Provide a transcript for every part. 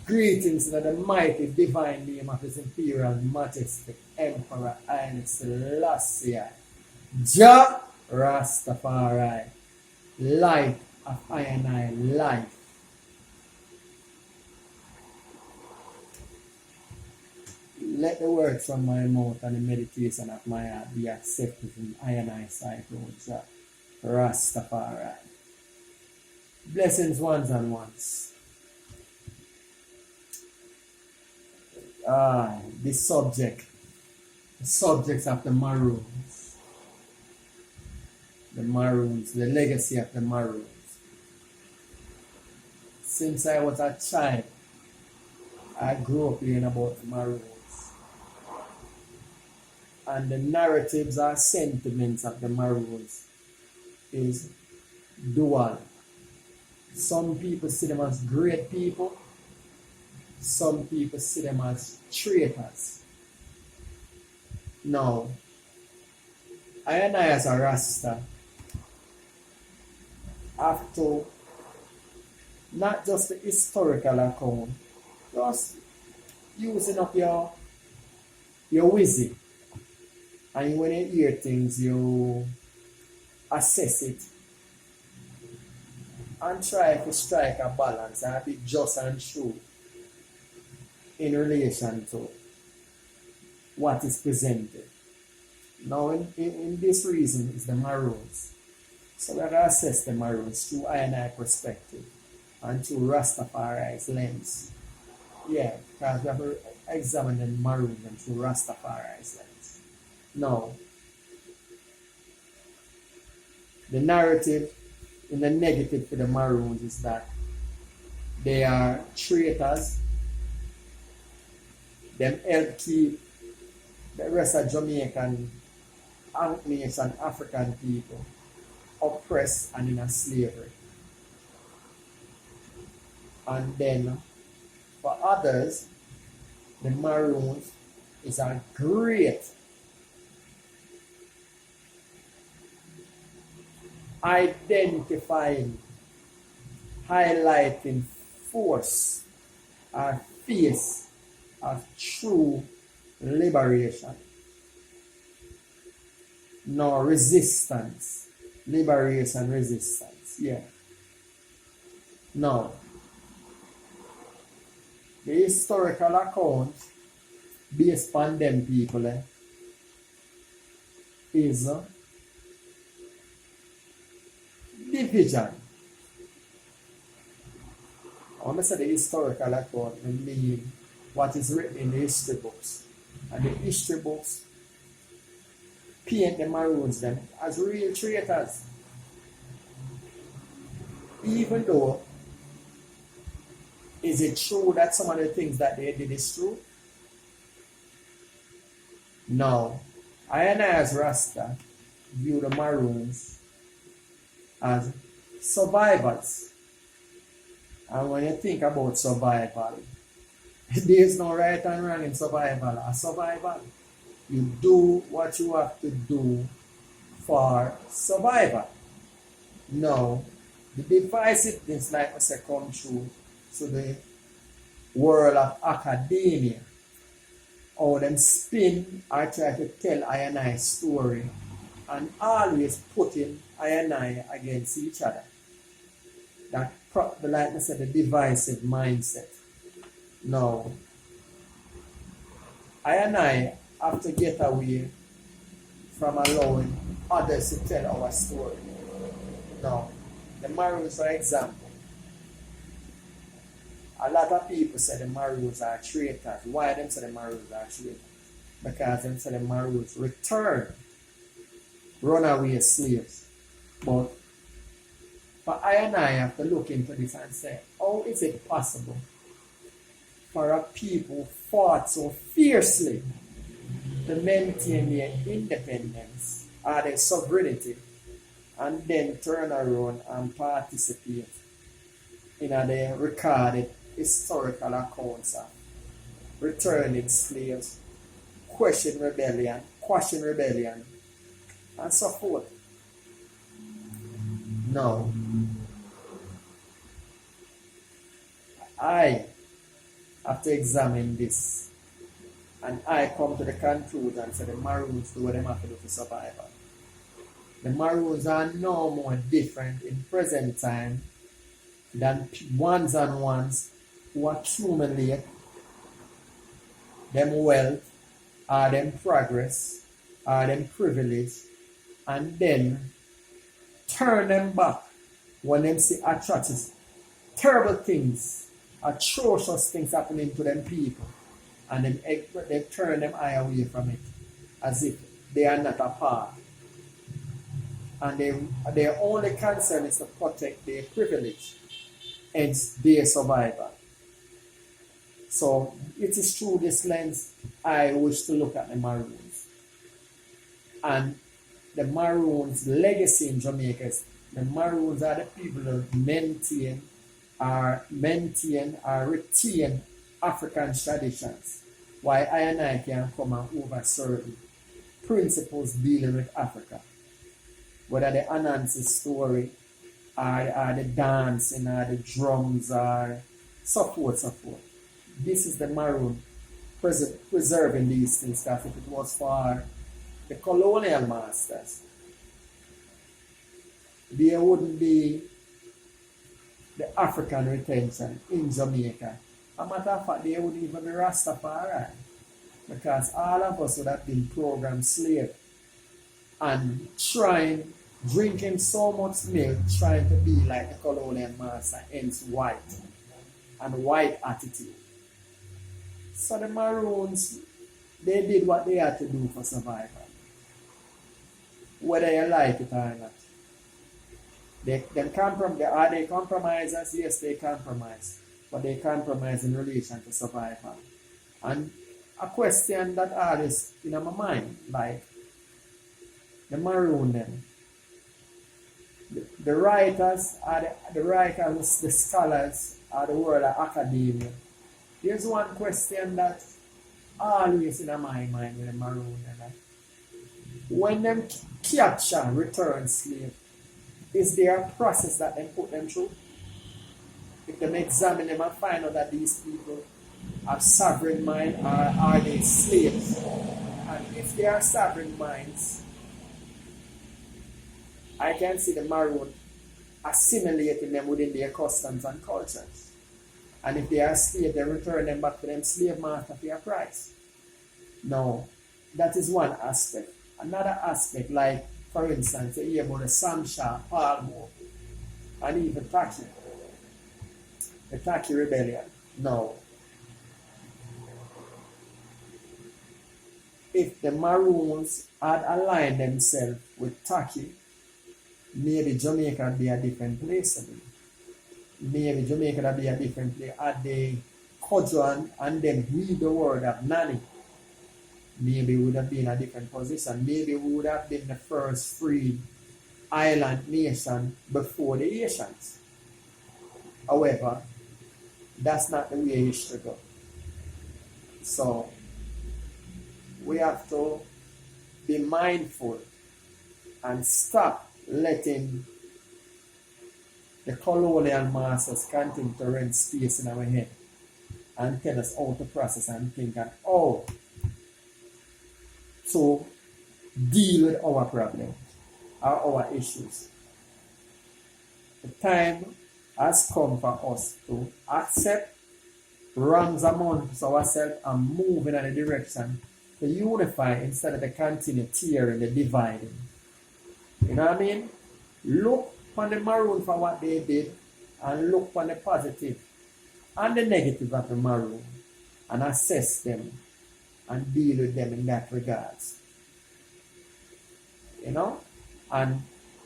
Greetings to the mighty divine name of His Imperial Majesty Emperor Haile Selassie, Jah Rastafari, light of I and I life. Let the words from my mouth and the meditation of my heart be accepted in I and I sight, O Jah Rastafari. Blessings ones and ones. The subjects of the Maroons, the legacy of the Maroons. Since I was a child, I grew up hearing about the Maroons. And the narratives or sentiments of the Maroons is dual. Some people see them as great people. Some people see them as traitors. Now, I and I as a Rasta have to not just the historical account, just using up your wisdom. And when you hear things, you assess it and try to strike a balance and be just and true in relation to what is presented. Now, in this reason is the Maroons. So we have to assess the Maroons through I and I perspective and through Rastafari's lens. Yeah, because we have to examine the Maroons and through Rastafari's lens. Now, the narrative in the negative for the Maroons is that they are traitors. Them help keep the rest of Jamaican, Anglians and African people oppressed and in a slavery. And then for others, the Maroons is a great identifying, highlighting force or face of true liberation. No resistance. Liberation, resistance. Yeah. Now, the historical account based on them people is division. I want to say the historical account mean what is written in the history books. And the history books paint the Maroons them as real traitors. Even though, is it true that some of the things that they did is true? No. I and I as Rasta view the Maroons as survivors. And when you think about survival, there is no right and wrong in survival. A survival, you do what you have to do for survival. Now, the divisiveness, like I said, come through to the world of academia. How them spin or try to tell I and I story and always putting I and I against each other. That, like I said, the divisive mindset. Now, I and I have to get away from allowing others to tell our story. Now, the Maroons, for example, a lot of people say the Maroons are traitors. Why them say the Maroons are traitors? Because them say the Maroons return runaway slaves. But for I and I have to look into this and say, how is it possible for a people fought so fiercely to maintain their independence or their sovereignty and then turn around and participate in the recorded historical accounts of returning slaves, quashing rebellion, and so forth. Now, I have to examine this. And I come to the conclusion and say the Maroons do what they have to do for survival. The Maroons are no more different in present time than ones and ones who accumulate them wealth or them progress or them privilege and then turn them back when them see atrocious, terrible things, atrocious things happening to them people, and then they turn them eye away from it as if they are not a part. And their only concern is to protect their privilege, hence their survival. So it is through this lens I wish to look at the Maroons. And the Maroons' legacy in Jamaica is the Maroons are the people who maintain or retain African traditions, while I and I can come and over certain principles dealing with Africa. Whether the Anansi story, or the dancing, or the drums, or so forth, so forth. This is the Maroon preserving these things, because if it was for the colonial masters, there wouldn't be the African retention in Jamaica. As a matter of fact, there wouldn't even be Rastafari, because all of us would have been programmed slave and drinking so much milk, trying to be like the colonial master, hence white and white attitude. So the Maroons, they did what they had to do for survival, whether you like it or not. Are they compromisers? Yes, they compromise, but they compromise in relation to survival. And a question that always in my mind, like the Maroon then, the writers are the scholars are the world of academia. There's one question that always in my mind with the Maroon. When them capture return slave, is there a process that they put them through? If they examine them and find out that these people have sovereign mind, or are they slaves? And if they are sovereign minds, I can see the Maroon assimilating them within their customs and cultures. And if they are slaves, they return them back to them slave master for a price. No, that is one aspect. Another aspect, like for instance, you hear about the Samsha, Palmo, and even Taki. The Taki rebellion. No. If the Maroons had aligned themselves with Taki, maybe Jamaica would be a different place. Maybe Jamaica would be a different place. Had they cudgel and then read the word of Nani, maybe we would have been in a different position. Maybe we would have been the first free island nation before the Asians. However, that's not the way it should go. So, we have to be mindful and stop letting the colonial masters continue to rent space in our head and tell us how to process and think and how to deal with our problems or our issues. The time has come for us to accept wrongs amongst ourselves and move in a direction to unify instead of to continue tearing, the dividing. You know what I mean? Look on the Maroon for what they did and look on the positive and the negative of the Maroon and assess them and deal with them in that regards. You know? And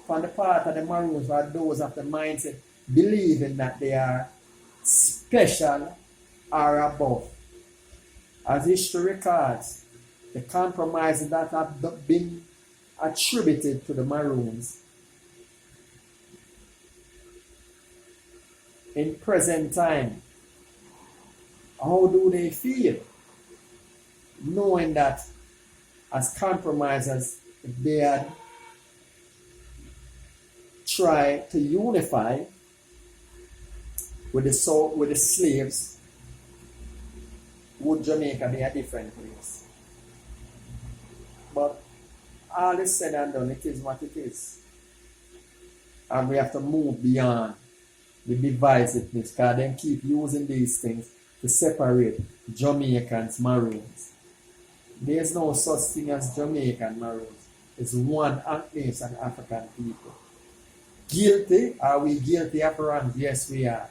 from the part of the Maroons are those of the mindset believing that they are special or above. As history records, the compromises that have been attributed to the Maroons in present time, how do they feel? Knowing that as compromisers, if they had tried to unify with the slaves, would Jamaica be a different place? But all is said and done, it is what it is. And we have to move beyond the divisiveness, because they keep using these things to separate Jamaicans, Maroons. There's no such thing as Jamaican Maroons. It's one nation, African people. Guilty? Are we guilty of wrongs? Yes, we are.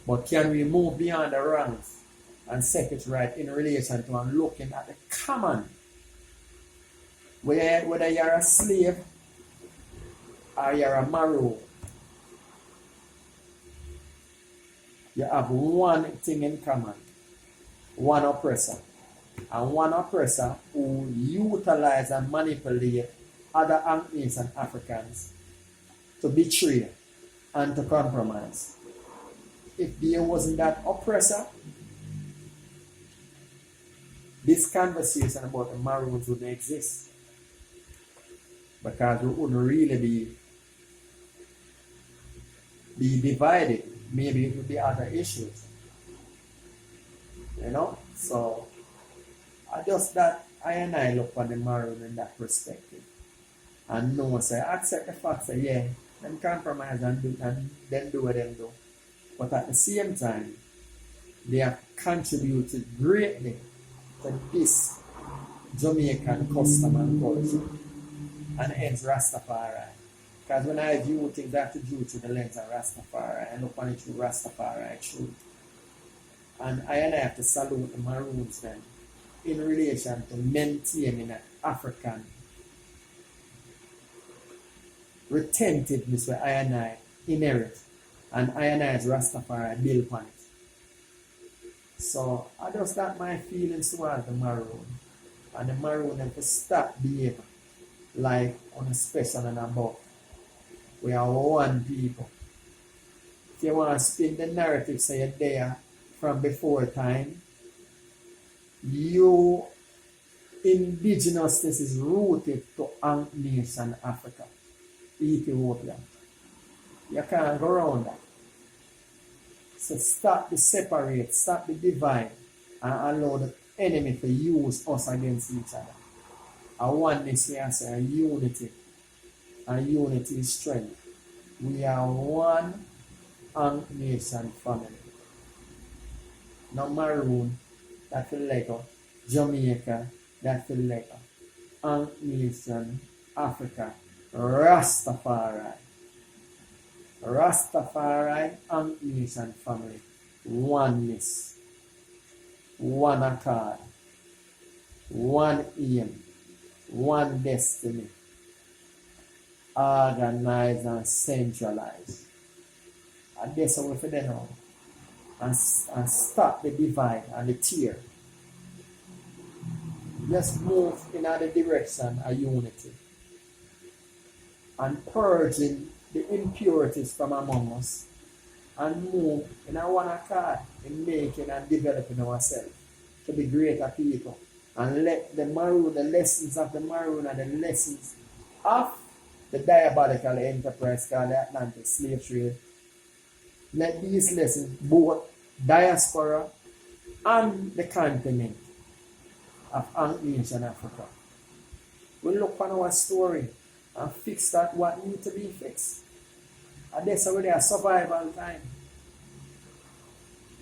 But can we move beyond the wrongs and set it right in relation to and looking at the common? Whether you're a slave or you're a Maroon, you have one thing in common: one oppressor. And one oppressor who utilize and manipulate other Anglos and Africans to betray and to compromise. If there wasn't that oppressor, this conversation about the Maroons wouldn't exist. Because we wouldn't really be divided. Maybe it would be other issues. You know? So I just that I and I look on the Maroon in that perspective. And no say accept the fact say yeah, them compromise and then do what them do. But at the same time, they have contributed greatly to this Jamaican custom and culture. And hence Rastafari. Because when I view things, I have to view through the lens of Rastafari and look on it through Rastafari truth. And I have to salute the Maroons then in relation to maintaining an African retentiveness where I inherit and I as Rastafari build upon it. So I just got my feelings towards the Maroon. And the Maroon have to stop behaving like on a special and above. We are one people. If you want to spin the narrative, say you're there from before time, your indigenousness is rooted to Anglos and Africa, Ethiopia. You can't go around that. So stop the separate, stop the divide, and allow the enemy to use us against each other. A oneness, we are saying, unity. And unity is strength. We are one nation family. No Maroon, that feel like Jamaica, that feel like nation, Africa, Rastafari. Rastafari, nation family. Oneness. One accord. One aim. One destiny. Organized and centralized. And that's how we feel now. And stop the divide and the tear. Let's move in the direction of unity. And purging the impurities from among us. And move in a one accord in making and developing ourselves to be greater people. And let the Maroon, the lessons of the Maroon and the lessons of the diabolical enterprise called the Atlantic slave trade, let these lessons, both diaspora and the continent of Anglos and Africa, we look on our story and fix that what needs to be fixed. And that's already a survival time.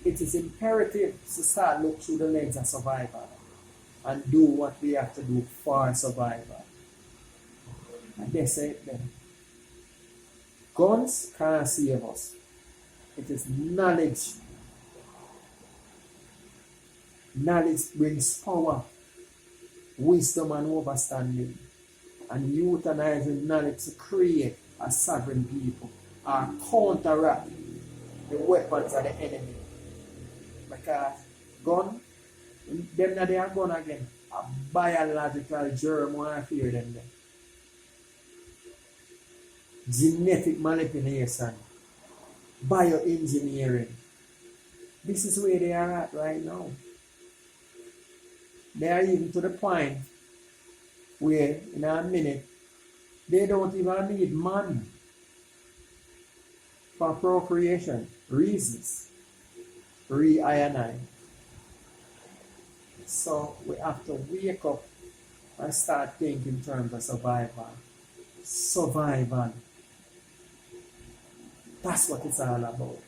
It is imperative to start look through the lens of survival and do what we have to do for survival. And they say it then. Guns can't save us. It is knowledge. Knowledge brings power, wisdom and understanding. And utilizing knowledge to create a sovereign people or counteract the weapons of the enemy. Because gun, them not their gun again. A biological germ warfare them there. Genetic manipulation, bioengineering. This is where they are at right now. They are even to the point where in a minute they don't even need man for procreation reasons. I. So we have to wake up and start thinking in terms of survival. Survival. That's what it's all about.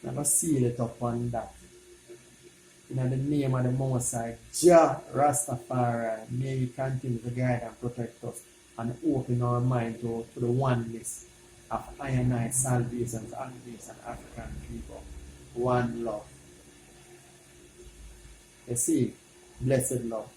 Never seal it up on that. In the name of the Most High, Jah Rastafari, may He continue to guide and protect us and open our mind to the oneness of I and I, salvation, Andes and African people. One love. You see, blessed love.